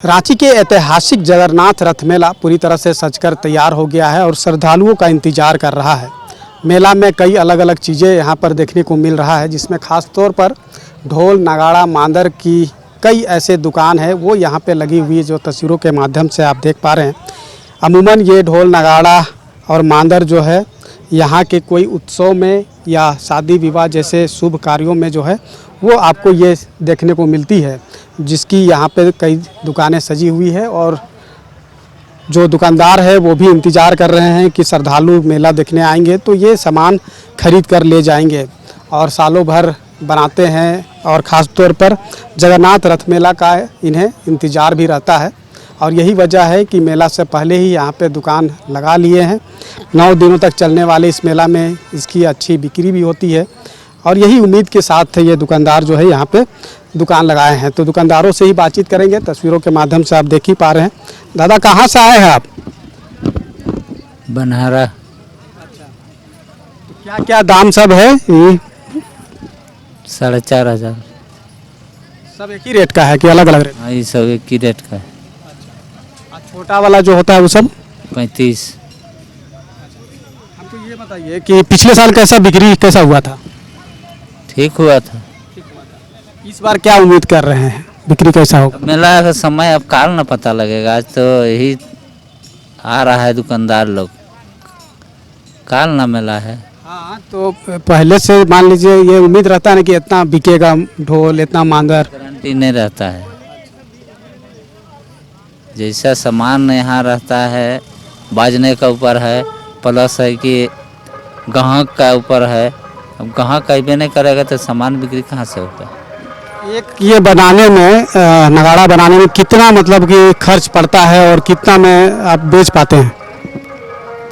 रांची के ऐतिहासिक जगन्नाथ रथ मेला पूरी तरह से सजकर तैयार हो गया है और श्रद्धालुओं का इंतजार कर रहा है। मेला में कई अलग अलग चीज़ें यहां पर देखने को मिल रहा है, जिसमें ख़ास तौर पर ढोल नगाड़ा मांदर की कई ऐसे दुकान है वो यहां पे लगी हुई है, जो तस्वीरों के माध्यम से आप देख पा रहे हैं। अमूमन ये ढोल नगाड़ा और मांदर जो है यहाँ के कोई उत्सव में या शादी विवाह जैसे शुभ कार्यों में जो है वो आपको ये देखने को मिलती है, जिसकी यहाँ पे कई दुकानें सजी हुई है और जो दुकानदार है वो भी इंतज़ार कर रहे हैं कि श्रद्धालु मेला देखने आएंगे तो ये सामान खरीद कर ले जाएंगे और सालों भर बनाते हैं और ख़ास तौर पर जगन्नाथ रथ मेला का इन्हें इंतज़ार भी रहता है। और यही वजह है कि मेला से पहले ही यहाँ पे दुकान लगा लिए हैं। 9 दिनों तक चलने वाले इस मेला में इसकी अच्छी बिक्री भी होती है और यही उम्मीद के साथ ये दुकानदार जो है यहाँ पे दुकान लगाए हैं। तो दुकानदारों से ही बातचीत करेंगे, तस्वीरों के माध्यम से आप देख ही पा रहे हैं। दादा कहाँ से आए हैं आप? बनहरा। अच्छा, तो क्या क्या दाम सब है? 4,500। सब एक ही रेट का है कि अलग अलग रेट? हाँ, ये सब एक ही रेट का है। छोटा वाला जो होता है वो सब 35। हमको ये बताइए कि पिछले साल कैसा बिक्री कैसा हुआ था? ठीक हुआ था। इस बार क्या उम्मीद कर रहे हैं, बिक्री कैसा होगा? मेला का समय अब काल ना पता लगेगा। आज तो यही आ रहा है दुकानदार लोग, काल ना मेला है। हाँ, तो पहले से मान लीजिए ये उम्मीद रहता है ना कि इतना बिकेगा ढोल इतना मांदर? गारंटी नहीं रहता है। जैसा सामान यहाँ रहता है बाजने का ऊपर है, प्लस है कि ग्राहक का ऊपर है। अब ग्राहक अबे नहीं करेगा तो सामान बिक्री कहाँ से होगा? एक ये बनाने में नगाड़ा बनाने में कितना मतलब कि खर्च पड़ता है और कितना में आप बेच पाते हैं?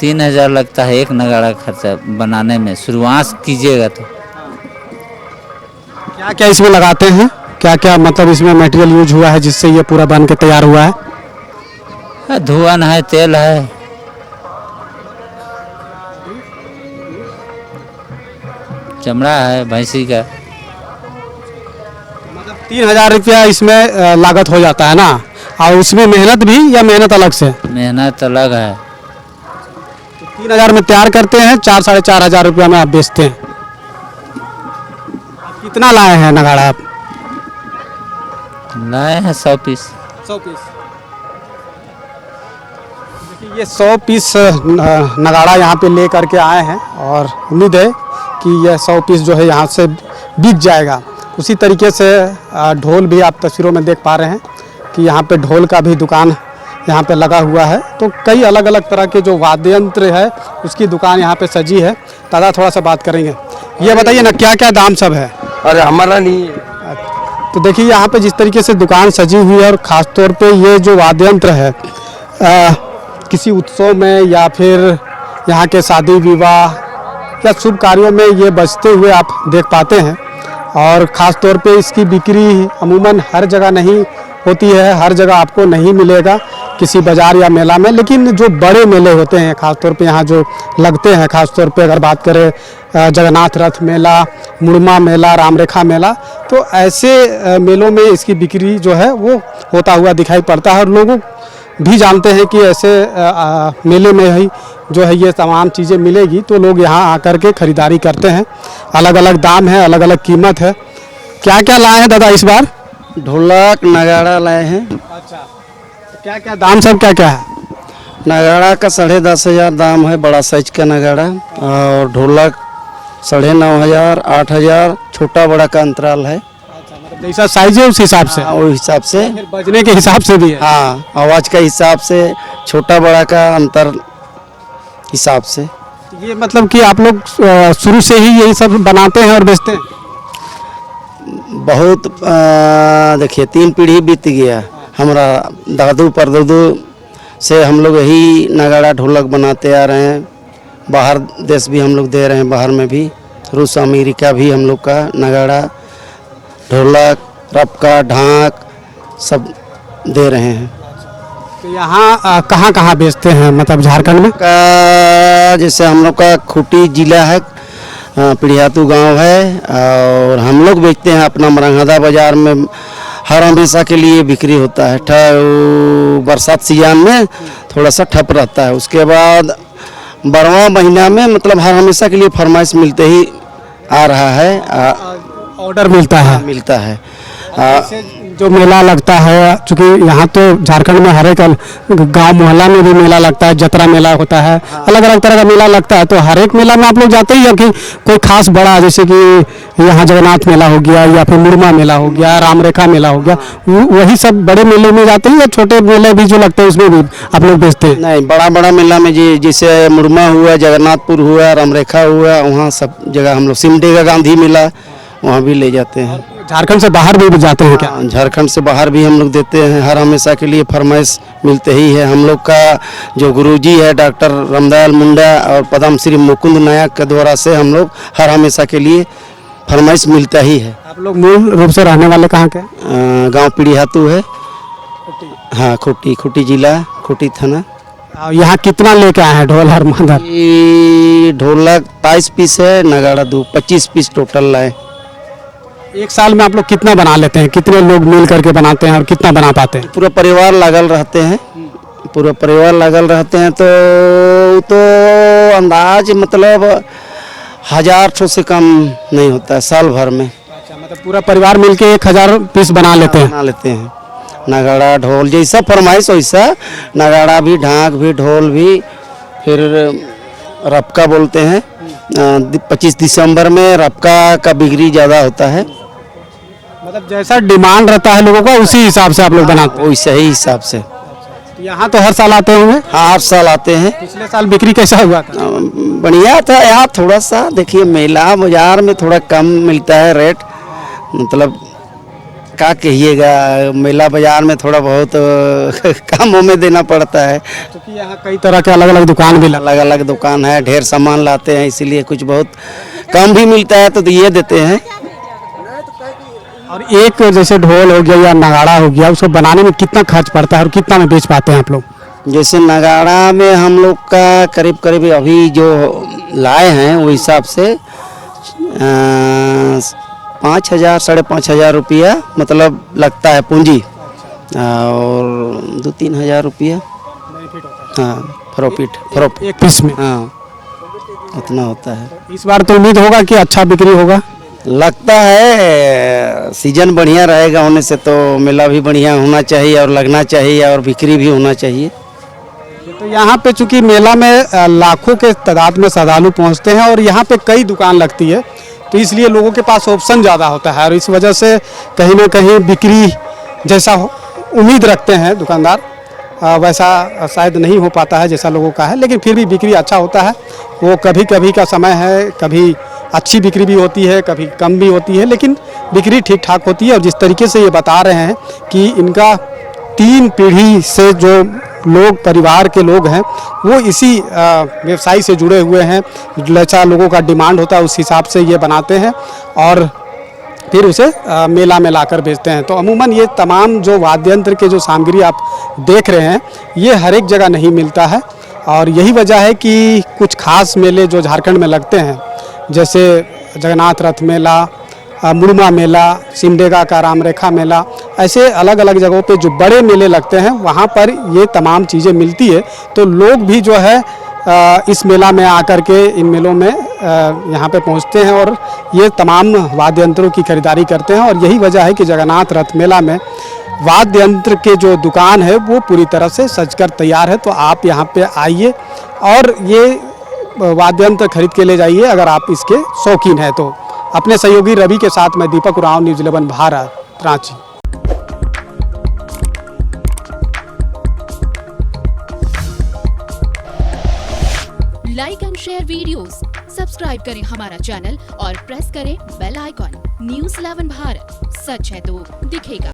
3,000 लगता है एक नगाड़ा खर्चा बनाने में, शुरुआत कीजिएगा तो। क्या क्या इसमें लगाते हैं, क्या क्या मतलब इसमें मटेरियल यूज हुआ है जिससे ये पूरा बन के तैयार हुआ है? धुआं है, तेल है, चमड़ा है भैंसी का। मतलब 3,000 रुपया इसमें लागत हो जाता है ना, और उसमें मेहनत भी या मेहनत अलग से? मेहनत अलग है। तो 3,000 में तैयार करते हैं, 4-4,500 रुपया में आप बेचते हैं। कितना लाए हैं नगाड़ा आप? लाए हैं 100 पीस। 100 पीस। देखिए ये 100 पीस नगाड़ा यहाँ पे ले करके आए हैं और उम्मीद है कि यह 100 पीस जो है यहाँ से बिक जाएगा। उसी तरीके से ढोल भी आप तस्वीरों में देख पा रहे हैं कि यहाँ पे ढोल का भी दुकान यहाँ पे लगा हुआ है। तो कई अलग अलग तरह के जो वाद्य यंत्र है उसकी दुकान यहाँ पे सजी है। दादा थोड़ा सा बात करेंगे, ये बताइए ना क्या क्या दाम सब है? अरे हमारा नहीं है। तो देखिए यहाँ पे जिस तरीके से दुकान सजी हुई है और ख़ास तौर पे ये जो वाद्य यंत्र है किसी उत्सव में या फिर यहाँ के शादी विवाह या शुभ कार्यों में ये बजते हुए आप देख पाते हैं। और ख़ास तौर पे इसकी बिक्री अमूमन हर जगह नहीं होती है, हर जगह आपको नहीं मिलेगा किसी बाज़ार या मेला में। लेकिन जो बड़े मेले होते हैं ख़ास तौर पे यहाँ जो लगते हैं, ख़ास तौर पे अगर बात करें जगन्नाथ रथ मेला, मुड़मा मेला, रामरेखा मेला, तो ऐसे मेलों में इसकी बिक्री जो है वो होता हुआ दिखाई पड़ता है। और लोगों भी जानते हैं कि ऐसे मेले में ही जो है ये तमाम चीज़ें मिलेगी, तो लोग यहाँ आकर के ख़रीदारी करते हैं। अलग अलग दाम है, अलग अलग कीमत है। क्या क्या लाए हैं दादा इस बार? ढोलक नगाड़ा लाए हैं। अच्छा, तो क्या क्या दाम सब क्या क्या है? नगाड़ा का 10,500 दाम है, बड़ा साइज का नगाड़ा। और ढोलक 9,500, 8,000, छोटा बड़ा का अंतराल है। अच्छा, मतलब जैसा साइज है उस हिसाब से? हाँ, वो हिसाब से। फिर बजने के हिसाब से भी है? हाँ, आवाज़ का हिसाब से, छोटा बड़ा का अंतर हिसाब से। ये मतलब कि आप लोग शुरू से ही यही सब बनाते हैं और बेचते हैं? बहुत देखिए 3 पीढ़ी बीत गया हमारा, दादू परदादू से हम लोग यही नगाड़ा ढोलक बनाते आ रहे हैं। बाहर देश भी हम लोग दे रहे हैं, बाहर में भी, रूस अमेरिका भी हम लोग का नगाड़ा ढोलक रपका ढाक सब दे रहे हैं। तो यहाँ कहाँ कहाँ बेचते हैं, मतलब झारखंड में? का जैसे हम लोग का खूंटी जिला है, पिड़ियातू गांव है, और हम लोग बेचते हैं अपना मरंगदा बाज़ार में हर हमेशा के लिए बिक्री होता है। बरसात सीजन में थोड़ा सा ठप रहता है, उसके बाद 12वां महीना में मतलब हर हमेशा के लिए फरमाइश मिलते ही आ रहा है, ऑर्डर मिलता है। मिलता है। जो मेला लगता है, चूँकि यहाँ तो झारखंड में हर एक गांव मोहल्ला में भी मेला लगता है, जतरा मेला होता है, अलग अलग तरह का मेला लगता है। तो हर एक मेला में आप लोग जाते ही, या कि कोई खास बड़ा, जैसे कि यहाँ जगन्नाथ मेला हो गया या फिर मुड़मा मेला हो गया, रामरेखा मेला हो गया, वही सब बड़े मेले में जाते हैं, या छोटे मेले भी जो लगते हैं उसमें भी आप लोग बेचते हैं? नहीं, बड़ा बड़ा मेला में जी, जैसे मुड़मा हुआ, जगन्नाथपुर हुआ, रामरेखा हुआ, वहाँ सब जगह हम लोग, सिमडेगा गांधी मेला, वहाँ भी ले जाते हैं। झारखंड से बाहर भी जाते हैं क्या? झारखंड से बाहर भी हम लोग देते हैं, हर हमेशा के लिए फरमाइश मिलते ही है। हम लोग का जो गुरुजी है डॉक्टर रामदयाल मुंडा और पद्म श्री मुकुंद नायक के द्वारा से हम लोग हर हमेशा के लिए फरमाइश मिलता ही है। आप लोग मूल रूप से रहने वाले कहाँ के? गांव पीढ़ीहातू है। हाँ, खूंटी जिला, खूंटी थाना। यहाँ कितना लेके आए हैं ढोल हर मादर? ढोलक 22 पीस है, नगाड़ा 25 पीस टोटल लाए। एक साल में आप लोग कितना बना लेते हैं? कितने लोग मिल करके बनाते हैं और कितना बना पाते हैं? पूरा परिवार लागल रहते हैं, पूरा परिवार लागल रहते हैं, तो अंदाज मतलब 1000 से कम नहीं होता है साल भर में। अच्छा, मतलब पूरा परिवार मिलके 1000 पीस बना लेते हैं? बना लेते हैं। नगाड़ा ढोल जैसा फरमाइश वैसा, नगाड़ा भी, ढाक भी, ढोल भी। फिर रपका बोलते हैं, 25 दिसंबर में रपका का बिक्री ज़्यादा होता है। मतलब जैसा डिमांड रहता है लोगों का, उसी हिसाब से आप लोग बनाते हैं? वैसे ही हिसाब से। यहाँ तो हर साल आते होंगे? हाँ, हर साल आते हैं। पिछले साल बिक्री कैसा हुआ था? बढ़िया था। यहाँ थोड़ा सा देखिए, मेला बाजार में थोड़ा कम मिलता है रेट, मतलब क्या कहिएगा, मेला बाजार में थोड़ा बहुत कम में देना पड़ता है, क्योंकि यहाँ कई तरह के अलग अलग दुकान भी अलग अलग दुकान है, ढेर सामान लाते हैं, इसीलिए कुछ बहुत कम भी मिलता है तो ये देते हैं। और एक जैसे ढोल हो गया या नगाड़ा हो गया, उसको बनाने में कितना खर्च पड़ता है और कितना में बेच पाते हैं आप लोग? जैसे नगाड़ा में हम लोग का करीब करीब अभी जो लाए हैं वो हिसाब से 5000 5,500 रुपया मतलब लगता है पूंजी, और 2-3 हज़ार रुपया हाँ प्रॉफिट एक पीस में। हाँ, उतना होता है। इस बार तो उम्मीद होगा कि अच्छा बिक्री होगा? लगता है सीजन बढ़िया रहेगा, होने से तो मेला भी बढ़िया होना चाहिए और लगना चाहिए और बिक्री भी होना चाहिए। तो यहाँ पे चूंकि मेला में लाखों के तादाद में श्रद्धालु पहुँचते हैं और यहाँ पे कई दुकान लगती है, तो इसलिए लोगों के पास ऑप्शन ज़्यादा होता है, और इस वजह से कहीं ना कहीं बिक्री जैसा उम्मीद रखते हैं दुकानदार, वैसा शायद नहीं हो पाता है जैसा लोगों का है, लेकिन फिर भी बिक्री अच्छा होता है। वो कभी कभी का समय है, कभी अच्छी बिक्री भी होती है, कभी कम भी होती है, लेकिन बिक्री ठीक ठाक होती है। और जिस तरीके से ये बता रहे हैं कि इनका 3 पीढ़ी से जो लोग, परिवार के लोग हैं, वो इसी व्यवसाय से जुड़े हुए हैं, जैसा लोगों का डिमांड होता है उस हिसाब से ये बनाते हैं और फिर उसे मेला में लाकर बेचते हैं। तो अमूमन ये तमाम जो वाद्य यंत्र के जो सामग्री आप देख रहे हैं, ये हर एक जगह नहीं मिलता है, और यही वजह है कि कुछ खास मेले जो झारखंड में लगते हैं, जैसे जगन्नाथ रथ मेला, मुड़मा मेला, सिमडेगा का रामरेखा मेला, ऐसे अलग अलग जगहों पे जो बड़े मेले लगते हैं, वहाँ पर ये तमाम चीज़ें मिलती है। तो लोग भी जो है इस मेला में आकर के, इन मेलों में यहाँ पे पहुँचते हैं और ये तमाम वाद्य यंत्रों की खरीदारी करते हैं। और यही वजह है कि जगन्नाथ रथ मेला में वाद्य यंत्र के जो दुकान है वो पूरी तरह से सजकर तैयार है। तो आप यहाँ पे आइए और ये वाद्य यंत्र खरीद के ले जाइए अगर आप इसके शौकीन हैं तो। अपने सहयोगी रवि के साथ मैं Deepak Oraon, news 11 Bharat, Ranchi. Like and share videos, subscribe करें हमारा चैनल और प्रेस करें बेल आइकॉन। न्यूज़ 11 भारत, सच है तो दिखेगा।